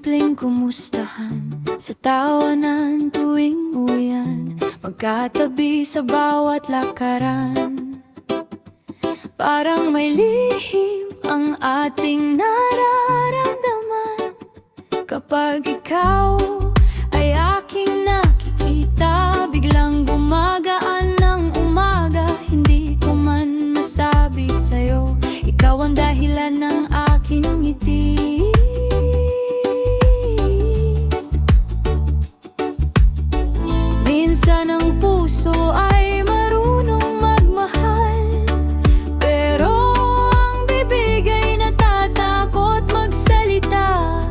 simpleng kumustahan, sa tawanan tuwing uwian, magkatabi sa bawat lakaran. Parang may lihim ang ating nararamdaman kapag ikaw ay aking nakikita. Biglang gumagaan ng umaga, hindi ko man masabi sa'yo, ikaw ang dahilan ng aking ngiti. Minsan ang puso ay marunong magmahal, pero ang bibig ay natatakot magsalita.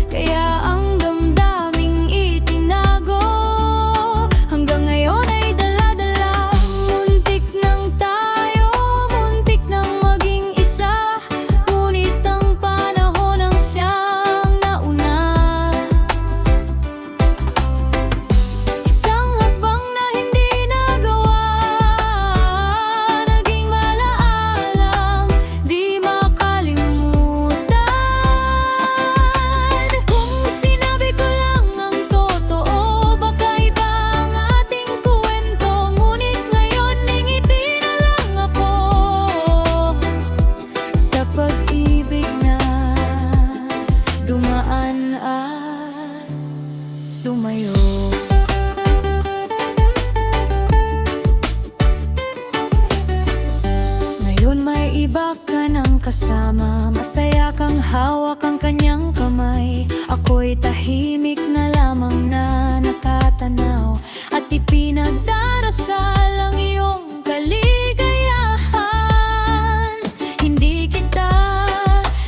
Kaya ang damdaming itinago, hanggang ngayon ay dala-dala. Muntik nang tayo, muntik nang maging isa, ngunit ang panahon ang siyang nauna. Isang hakbang na hindi nagawa, naging malaalang di makalimutan. Kung sinabi ko lang ang totoo, baka iba ang ating kwento, ngunit ngayon ngingiti na lang ako sa pag-ibig na dumaan at lumayo. Ngayon may iba ka ng kasama, masaya kang hawak ang kanyang kamay. Ako'y tahimik na lamang na nakatanaw, at ipinagdarasal ang iyong kaligayahan. Hindi kita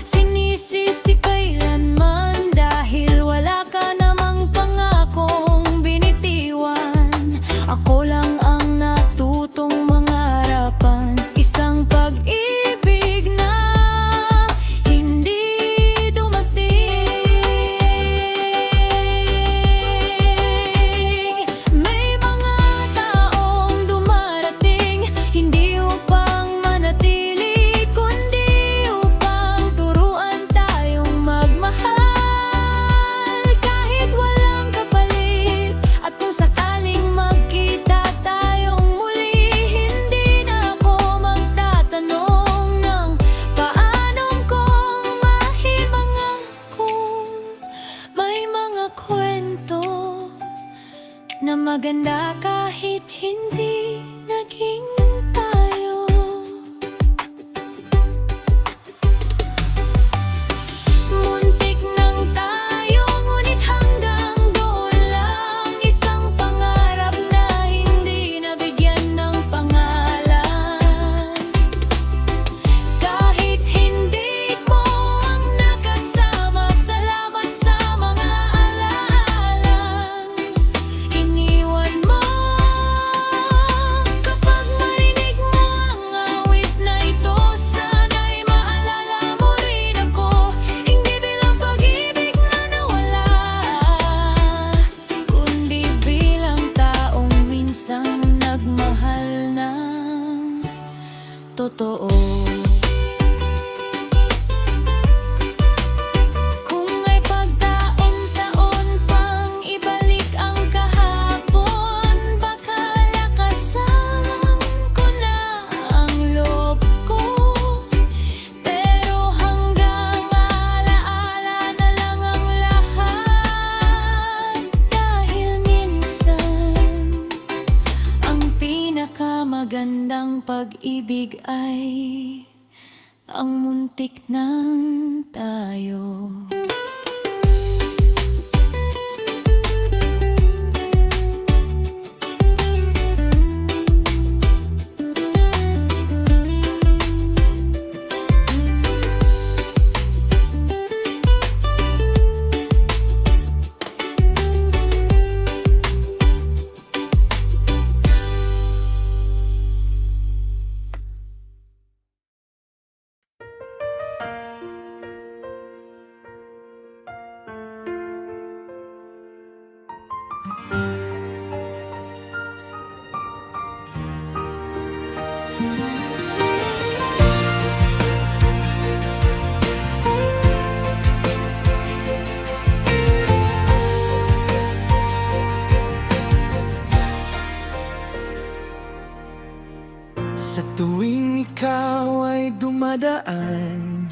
sinisisi kailanman, dahil wala ka namang pangakong binitiwan. Ako lang ang natutong mangarapan, isang pag-ibig na hindi dumating. May mga taong dumarating, hindi upang manatili, kundi upang turuan tayong magmahal kahit walang kapalit. At kung sakaling magkita tayong muli, hindi na ako magtatanong ng paanong kung mahimangakong may mga kwento na maganda kahit hindi naging tayo. Muntik nang tayo, ngunit hanggang doon lang. Isang pangarap na hindi nabigyan ng pangalan. Kahit hindi mo ang nakasama, salamat sa mga alaalang iniwan mo. Kapag marinig mo ang awit na ito, sana'y maalala mo rin ako. Hindi bilang pag-ibig na nawala, kundi bilang taong minsang nagmahal ng totoo. Kung ay pagtaon-taon pang ibalik ang kahapon, baka lakasan ko na ang loob ko. Pero hanggang alaala na lang ang lahat, dahil minsan ang pinakamagandang pag-ibig ay ang muntik ng tayo. dumadaan,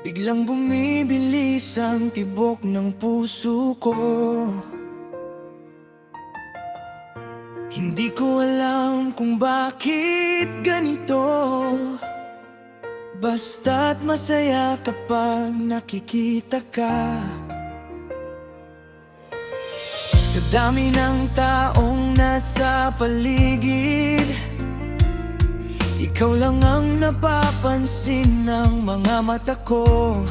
biglang bumibilis ang tibok ng puso ko. Hindi ko alam kung bakit ganito, basta't masaya kapag nakikita ka. Sa dami ng taong nasa paligid, ikaw lang ang napapansin ng mga mata ko.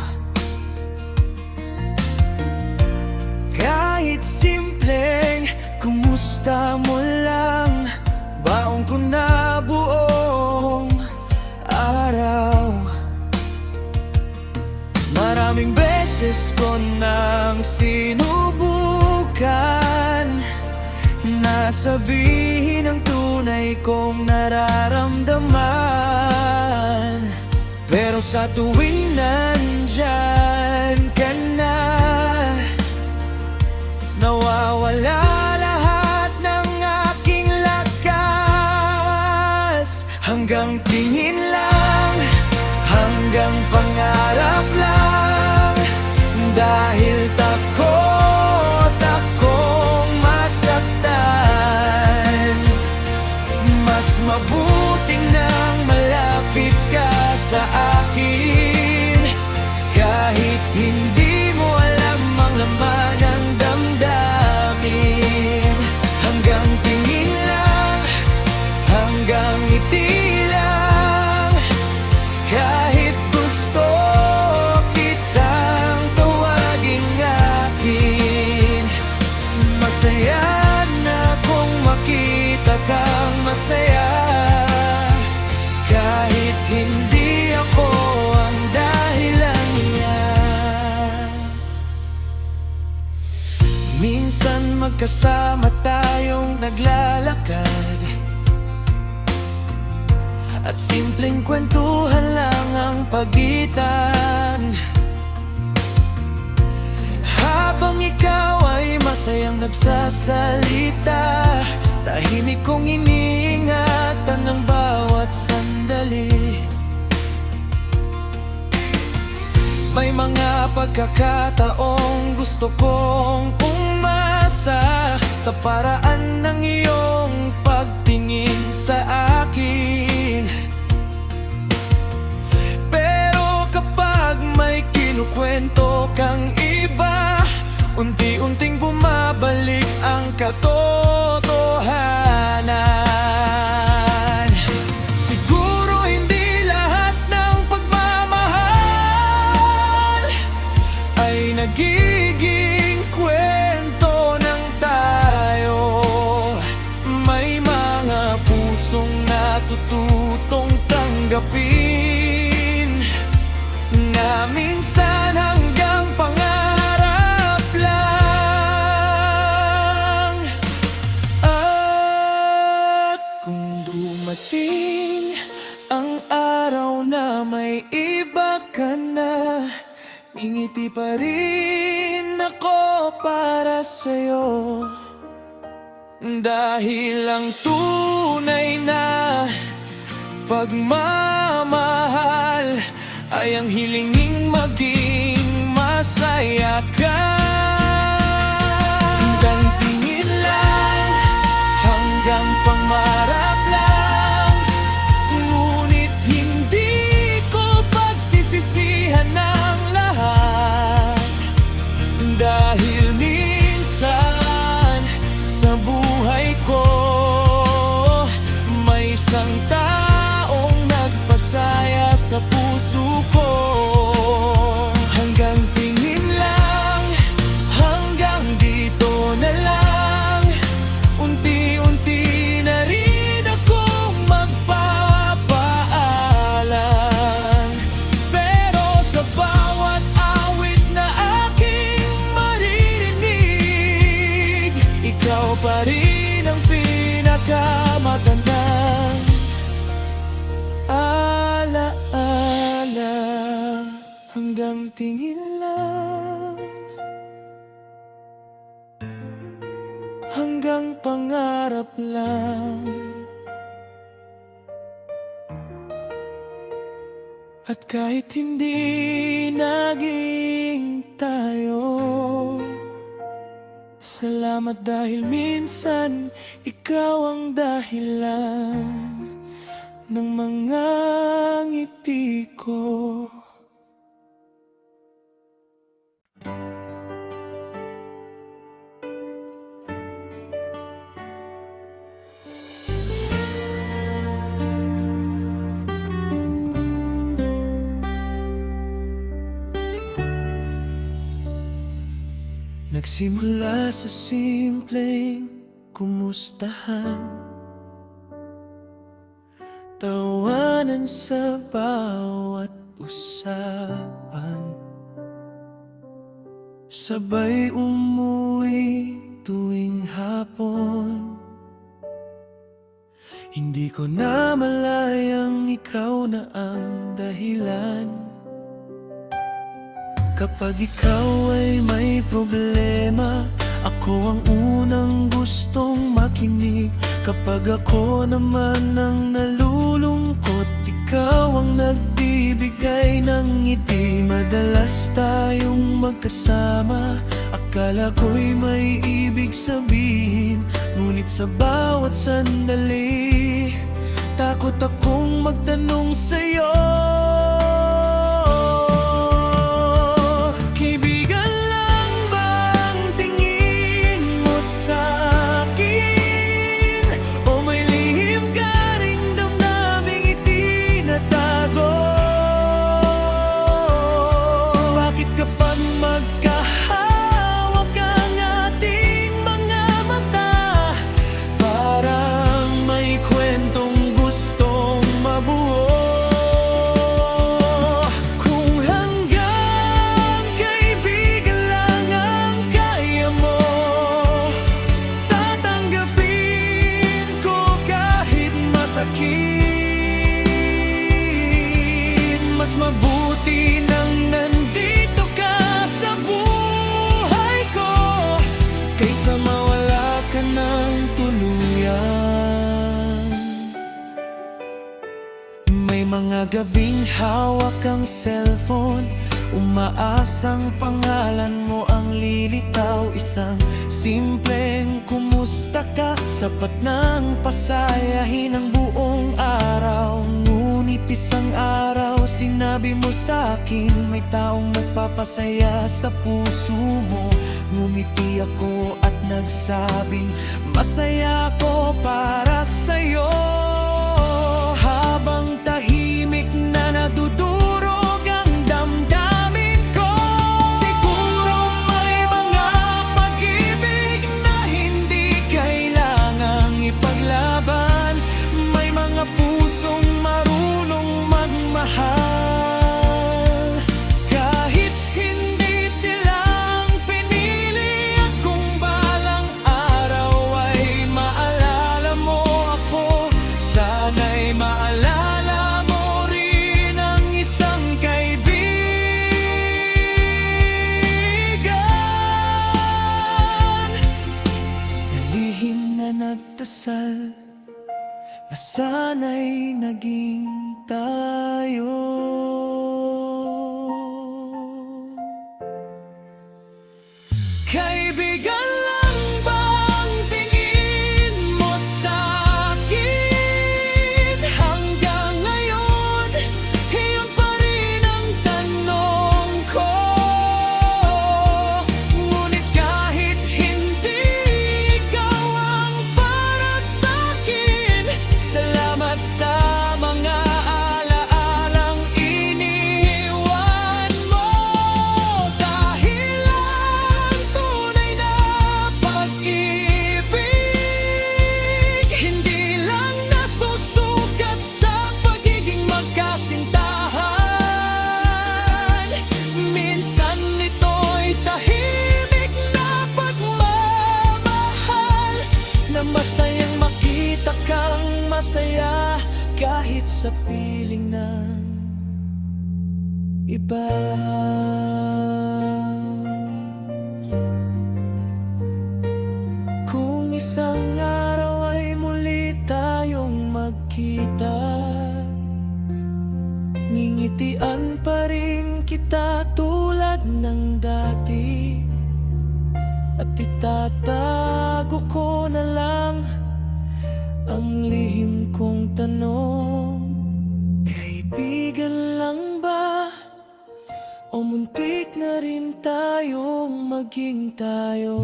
Kahit simpleng kumusta mo lang, baon ko na buong araw. Maraming beses ko nang sinubukan na sabihin ang tunay kong nararamdaman, pero sa tuwing nandyan ka na, nawawala lahat ng aking lakas. Hanggang tingin lang, hanggang pangarap lang, dahil takot akong masaktan. Mas mabuting nang malapit ka sa akin, kahit hindi mo alam ang laman ng damdamin. Hanggang tingin lang, hanggang ngiti lang, kahit gusto kitang tawaging akin. Masaya na kung makita kang masaya, kahit hindi ako ang dahilan niyan. Minsan magkasama tayong naglalakad, at simpleng kwentuhan lang ang pagitan. Habang ikaw ay masayang nagsasalita, tahimik kong iniingatan ng bawat sandali. May mga pagkakataong gusto kong umasa sa paraan ng iyong pagtingin sa akin. Pero kapag may kinukwento kang iba, unti-unting bumabalik ang katotohanan. Siguro hindi lahat ng pagmamahal ay nagiging kwento ng tayo. May mga pusong natututong tanggapin, na minsan hanggang pangarap lang. At kung dumating ang araw na may iba ka na, ngingiti pa rin ako para sa'yo, dahil ang tunay na pagmamahal ay ang hilinging maging masaya ka. Hanggang tingin lang, hanggang pangarap lang, ngunit hindi ko pagsisisihan ang lahat, dahil minsan sa buhay ko may isang taong nagpasaya sa puso ko. Hanggang tingin lang, hanggang dito na lang, unti-unti na rin akong magpapaalam. Pero sa bawat awit na aking maririnig, ikaw pa rin ang pinakamatandang alaala. Hanggang tingin lang, hanggang pangarap lang, At kahit hindi naging tayo, salamat dahil minsan ikaw ang dahilan ng mga ngiti ko. Nagsimula sa simpleng kumustahan, tawanan sa bawat usapan, sabay umuwi tuwing hapon. Hindi ko na malayang ikaw na ang dahilan kapag ikaw ay may problema. Ako ang unang gustong makinig. Kapag ako naman ang nalulungkot, ikaw ang nagbibigay ng ngiti. Madalas tayong magkasama, akala ko'y may ibig sabihin. Ngunit sa bawat sandali, takot akong magtanong sa'yo. Mas mabuti nang nandito ka sa buhay ko, kaysa mawala ka ng tuluyan. May mga gabing hawak ang cellphone, umaasang pangalan mo ang lilitaw. Isang simpleng kumusta ka, sapat nang pasayahin ang buong araw. Ngunit isang araw sinabi mo sa'kin, may taong nagpapasaya sa puso mo. Ngumiti ako at nagsabing, masaya ako para sa'yo. Habang tahimik na nadudurog ang damdamin ko, siguro may mga pag-ibig na hindi kailangang ipaglaban. May mga pusong marunong magmahal, kahit hindi silang pinili. At kung balang araw ay maalala mo ako, sana'y maalala mo rin ang isang kaibigan na lihim na nagdasal na sana'y naging tayo. Kaibigan lang bang tingin mo sa'kin? Hanggang ngayon, iyon pa rin ang tanong ko. Ngunit kahit hindi ikaw ang para sa'kin, salamat sa mga alaalang iniwan mo. Dahil ang tunay na pag-ibig hindi lang nasusukat sa pagiging magkasintahan. Minsan ito'y tahimik na pagmamahal, na masayang makita kang masaya kahit sa piling ng iba. Kung isang araw ay muli tayong magkita, ngingiti Ngingitian pa rin kita tulad ng dati, at itatago ko na lang ang lihim kong tanong. Kaibigan lang ba? O muntik na rin tayong maging tayo?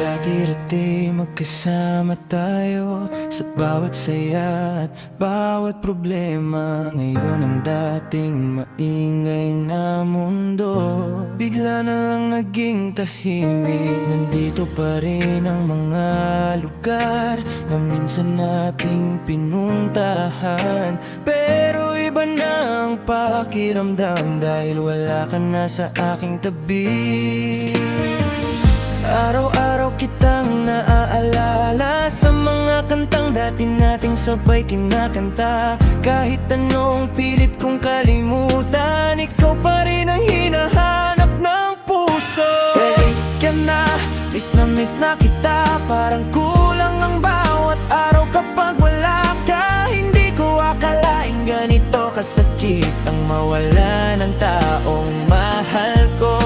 Dati-dati magkasama tayo sa bawat saya at bawat problema. Ngayon ang dating maingay na mundo bigla na lang naging tahimik. Nandito pa rin ang mga lugar na minsan nating pinuntahan, pero iba na ang pakiramdam dahil wala ka na sa aking tabi. Araw-araw kitang naaalala sa mga kantang dati nating sabay kinakanta. Kahit anong pilit kong kalimutan, ikaw pa rin ang hinahanap ng puso. Balik ka na miss na kita. Parang kulang ang bawat araw kapag wala ka. Hindi ko akalaing ganito kasakit ang mawala ng taong mahal ko.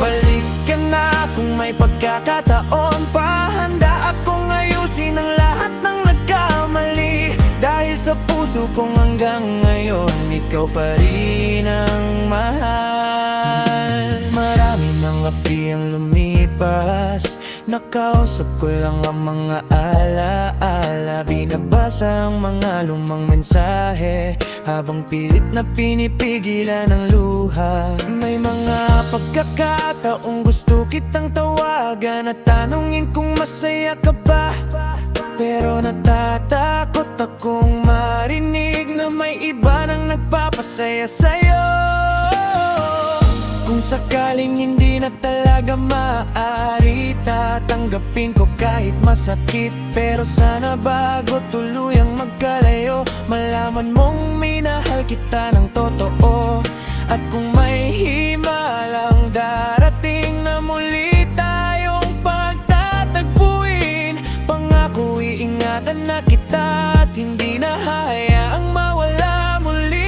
Balik ka na kung may pagkakataon pa. Handa akong ayusin ang lahat ng nagkamali, dahil sa puso kong hanggang ngayon ikaw pa rin ang mahal. Marami ng api ang lumipas, nakausap ko lang ang mga alaala. Binabasa ang mga lumang mensahe habang pilit na pinipigilan ang luha. May mga pagkakataong gusto kitang tawagan at tanungin kung masaya ka ba, pero natatakot akong marinig na may iba nang nagpapasaya sa'yo. Kung sakaling hindi na talaga maaari, tatanggapin ko kahit masakit. Pero sana bago tuluyang magkalayo, malaman mong minahal kita ng totoo. At kung may himalang darating na muli tayong pagtatagpuin, pangako iingatan na kita at hindi na hayaang mawala muli.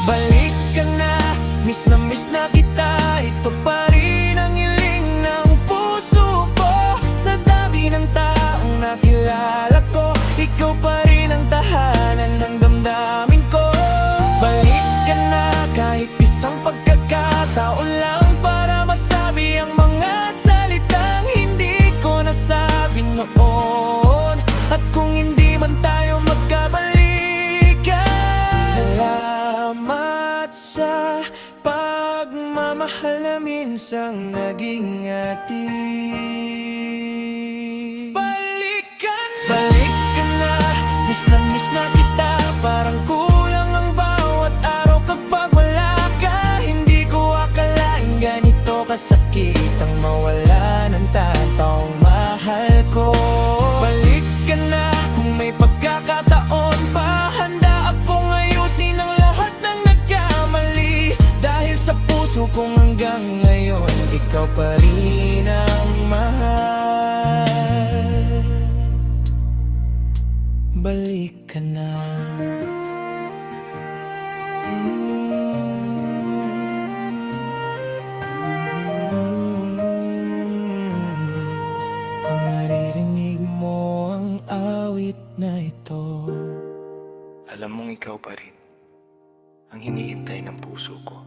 Balik ka na miss na kita. Ito pa rin ang hiling ng puso ko. Sa dami ng taong nakilala ko, ikaw pa rin ang tahanan ng damdamin ko. Balik ka na kahit isang pagkakataon lang, para masabi ang mga salitang hindi ko nasabi noon. At kung hindi man tayo magkabalikan, salamat sa pagmamahal na minsang naging atin. Balik ka na miss na kita. Parang kulang ang bawat araw kapag wala ka. Hindi ko akalaing ganito kasakit ang mawala ng taong mahal ko. Balik ka na kung may pagkakataon pa. Handa akong ayusin ang lahat ng nagkamali, dahil sa puso kong hanggang ngayon ikaw pa rin ang mahal. Balik ka na. Kung naririnig mo ang awit na ito, Alam mong ikaw pa rin ang hinihintay ng puso ko.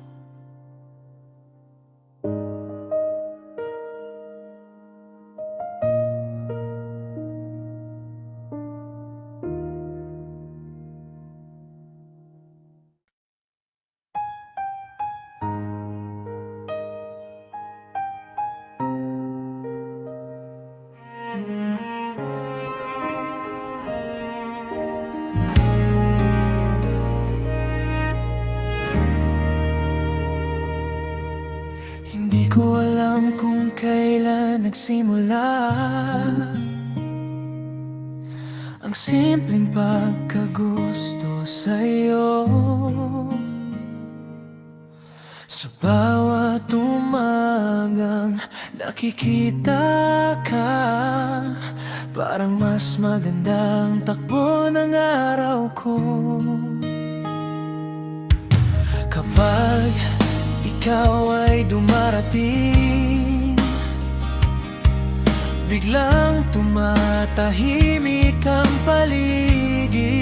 nagsimula ang simpleng pagkagusto sa'yo. Sa bawat umagang nakikita ka, parang mas magandang takbo ng araw ko. Kapag ikaw ay dumarating, biglang tumatahimik ang paligid.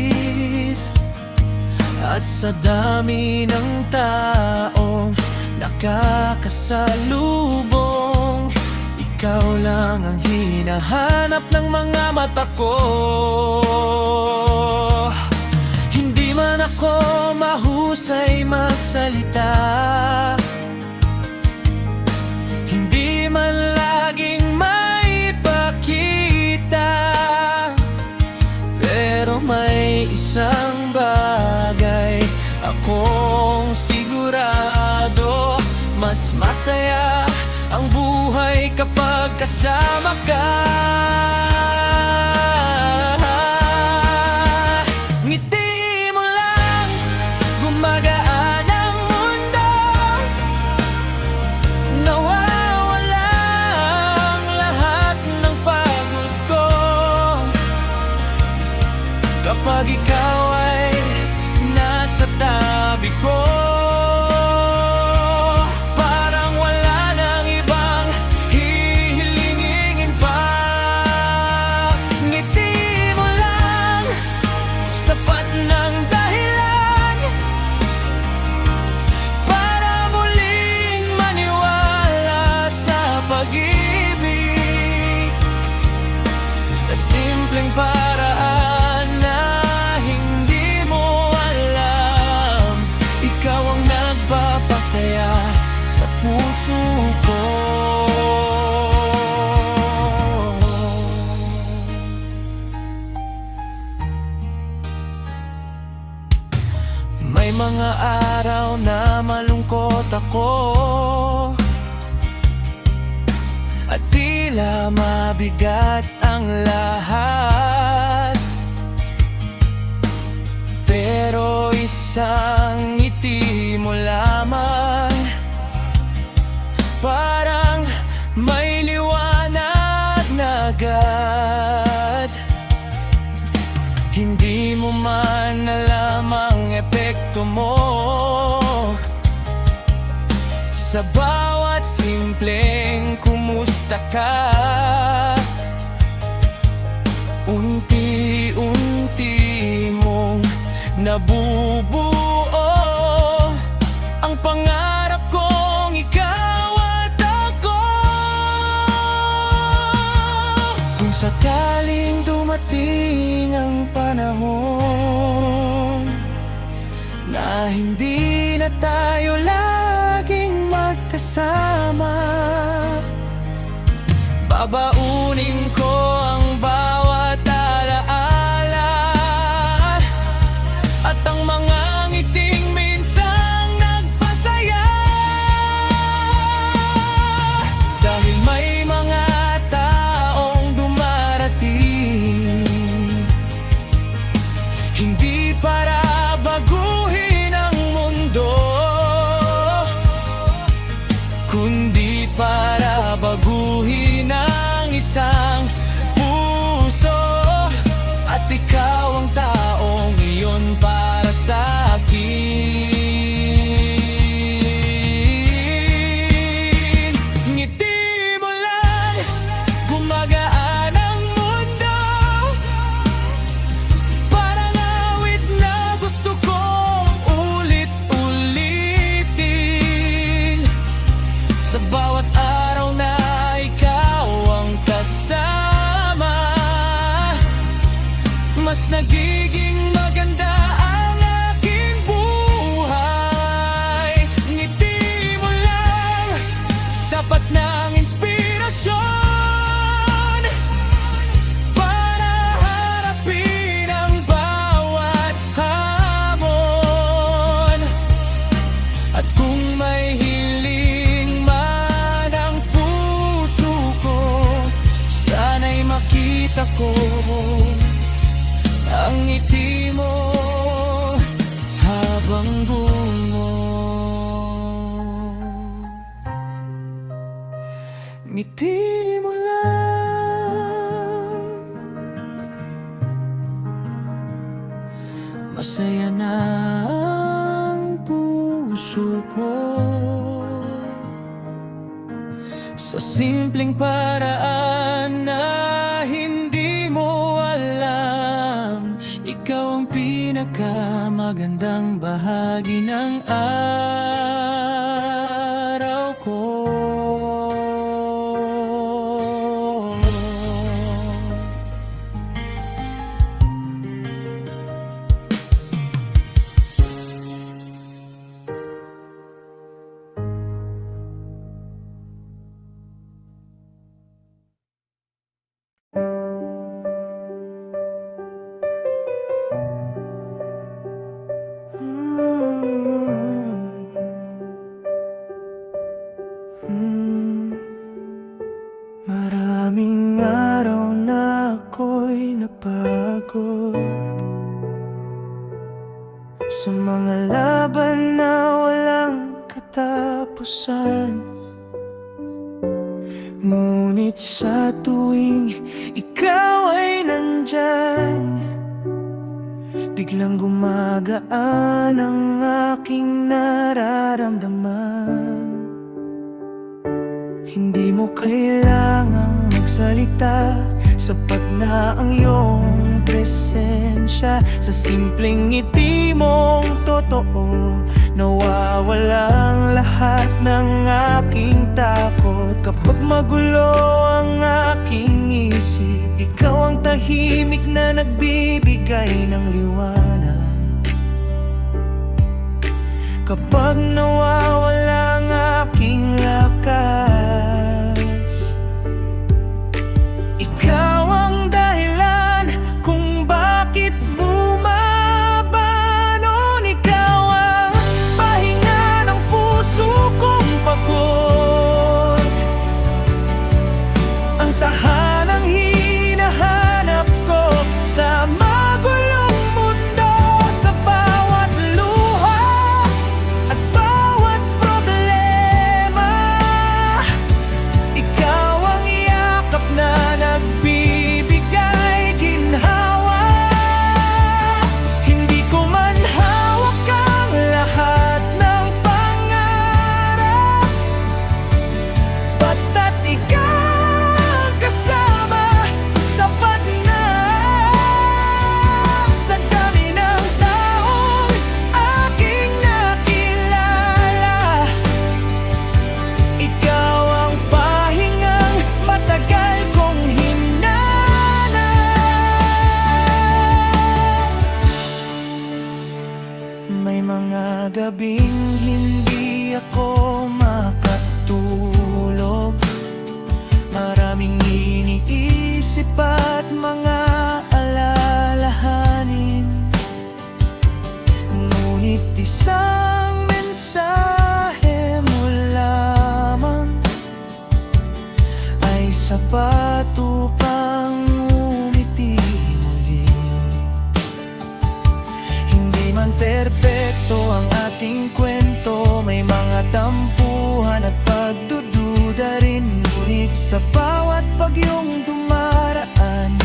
At sa dami ng taong nakakasalubong, ikaw lang ang hinahanap ng mga mata ko. Hindi man ako mahusay magsalita, hindi man laging maipakita, pero may isang bagay akong sigurado: mas masaya ang buhay kapag kasama ka. Ngiti mo lang, gumagaan ang mundo, nawawala ang lahat ng pagod ko. Kapag ikaw ay nasa tabi ko, parang wala nang ibang hihilingin pa. Ngiti mo lang, sapat ng dahilan para muling maniwala sa pag-ibig. Sa simpleng paraan na hindi mo alam, ikaw ang nagpapasaya sa puso ko. May mga araw na malungkot ako at tila mabigat ang lahat, pero isang ngiti mo lamang, parang may liwanag na agad. Hindi mo man alam ang epekto mo sa bawat simpleng kumusta ka. Unti-unti mong nabubuo ang pangarap kong ikaw at ako. Kung sakaling dumating ang panahon na hindi na tayo laging magkasama, babaunin ko ang bawat alaala at ang mga ngiting minsang nagpasaya. Dahil may mga taong dumarating, hindi para baguhin ang mundo, kundi para baguhin ang isang puso. At ikaw ang taong iyon para sa akin. Ngiti mo lang, gumagaan ang mundo, parang awit na gusto kong ulit-ulitin. Sa bawat araw na ikaw ang kasama, mas nagiging maganda ang aking buhay. Ngiti mo lang, sapat ng inspirasyon para harapin ang bawat hamon. At kung may hiling man ang puso ko, nakita ko ang ngiti mo habang bungo. Ngiti mo lang, masaya na ang puso ko. Sa simpleng paraan na hindi mo alam, ikaw ang pinakamagandang bahagi ng araw ko. Maraming araw na ako'y napagod sa mga laban na walang katapusan. Ngunit sa tuwing ikaw ay nandyan, biglang gumagaan ang aking nararamdaman. Hindi mo kailangang magsalita, sapat na ang iyong presensya. Sa simpleng ngiti mong totoo, nawawalang lahat ng aking takot. Kapag magulo ang aking isip, ikaw ang tahimik na nagbibigay ng liwanag. Kapag nawawala ang aking lakas, ikaw ang dahilan kung bakit bumabanon. Ikaw ang pahinga ng puso kong pagod, ang tahanang hinahanap ko sa magulong mundo. Sa bawat luha at bawat problema, ikaw ang yakap na nagbibigay ginhawa. Hindi ko man hawak ang lahat ng pangarap, basta't ikaw kasama, sapat na. Sa dami ng taong aking nakilala, ikaw ang pahingang matagal kong hinanap. May mga gabing hindi ako makatulog, maraming iniisip at mga alalahanin. Ngunit isang mensahe mo lamang ay sapat upang umiti muli. Hindi man perpekto ang ating kwento, may mga tampuhan at pagdududa rin. Ngunit sa bawat bagyong dumaraan,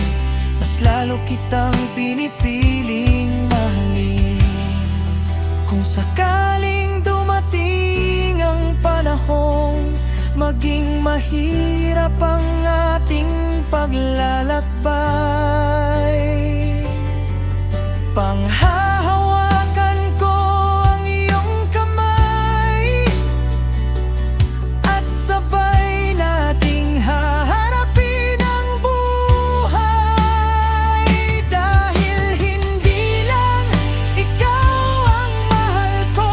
mas lalo kitang pinipiling mahalin. Kung sakaling dumating ang panahong maging mahirap ang ating paglalakbay, panghahawakan ko ang iyong kamay at sabay nating haharapin ang buhay. Dahil hindi lang ikaw ang mahal ko,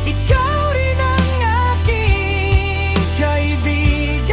ikaw rin ang aking kaibigan.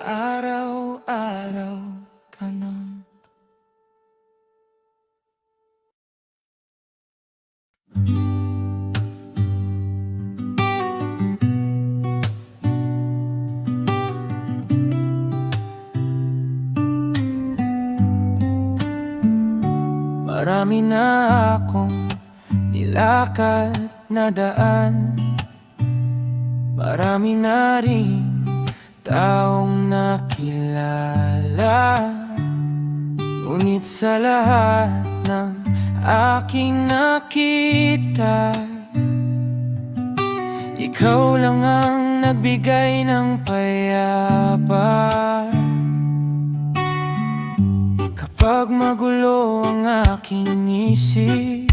araw-araw ka na. Marami na akong nilakad na daan, marami na rin taong nakilala. Ngunit sa lahat ng aking nakita, ikaw lang ang nagbigay ng payapa. Kapag magulo ang aking isip,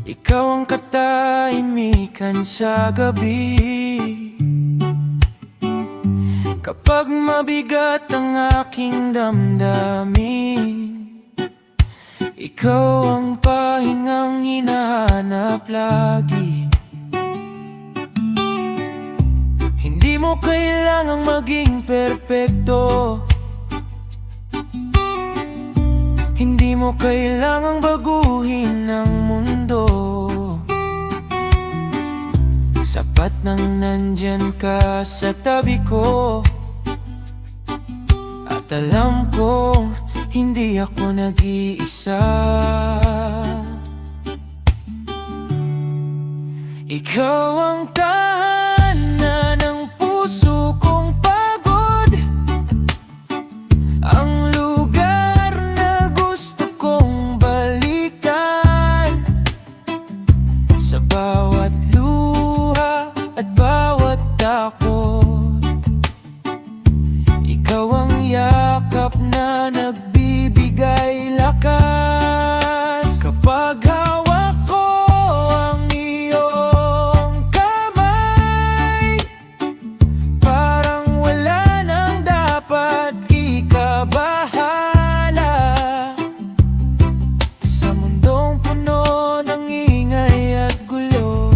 ikaw ang katahimikan sa gabi. Kapag mabigat ang aking damdamin, ikaw ang pahingang hinahanap lagi. Hindi mo kailangang maging perpekto, hindi mo kailangang baguhin ang mundo. Sapat nang nandyan ka sa tabi ko, at alam kong hindi ako nag-iisa. Ikaw ang tahanan ng puso kong pagod, ang lugar na gusto kong balikan. Sa bawat luha at bawat takot, ikaw ang yakap na nagbibigay lakas. Kapag hawak ko ang iyong kamay, parang wala nang dapat ikabahala. Sa mundong puno ng ingay at gulo,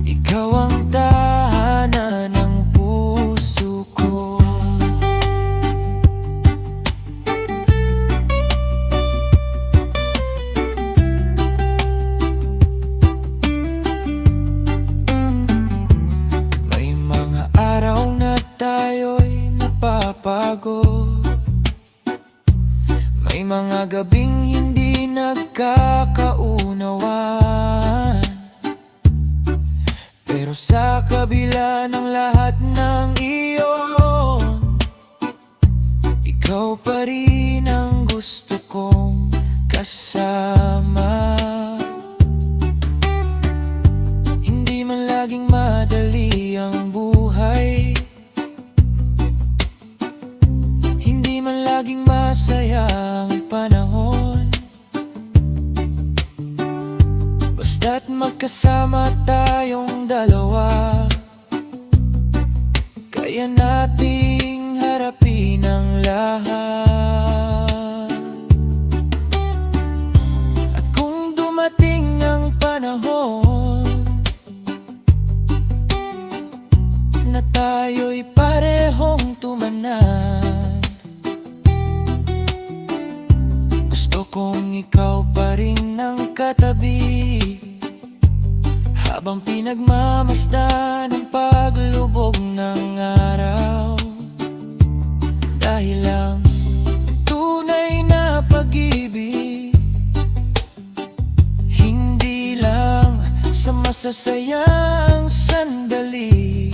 ikaw ang tahanan ng puso ko. May mga araw na tayo'y napapagod, may mga gabing hindi nagkakaunawaan. Pero sa kabila ng lahat ng iyon, ikaw pa rin ang gusto kong kasama. Hindi man laging madali ang buhay, hindi man laging masaya ang panahon, basta't magkasama tayong dalawa, kaya nating harapin ang lahat. At kung dumating ang panahon na tayo'y parehong tumanad, gusto kong ikaw pa rin ang katabi, habang pinagmamasdan ang paglubog ng araw. Dahil ang tunay na pag-ibig, hindi lang sa masasayang sandali,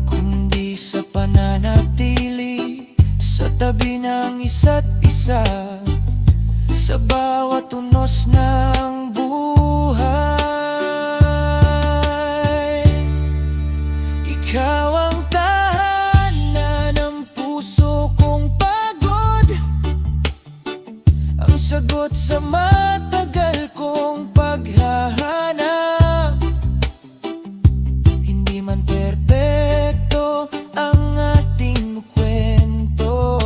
kundi sa pananatili sa tabi ng isa't isa, sa bawat unos ng buhay. Ikaw ang tahanan ng puso kong pagod, ang sagot sa matagal kong paghahanap. Hindi man perpekto ang ating kwento,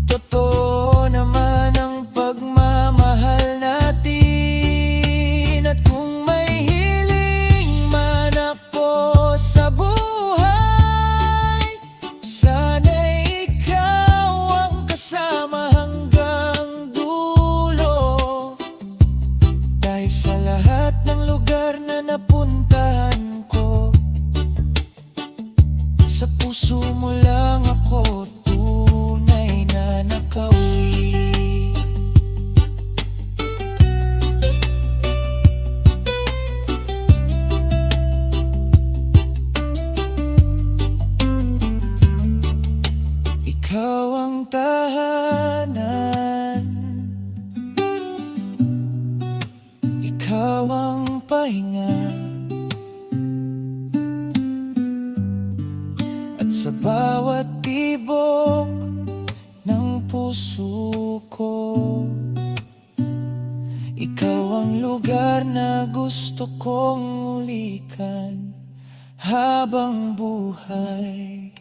totoo naman ang pagmamahal natin. Sa lahat ng lugar na napuntahan ko, sa puso mo lang ako tunay na nakauwi. Ikaw ang tahanan, ikaw ang pahinga, at sa bawat tibok ng puso ko, ikaw ang lugar na gusto kong ulikan habang buhay.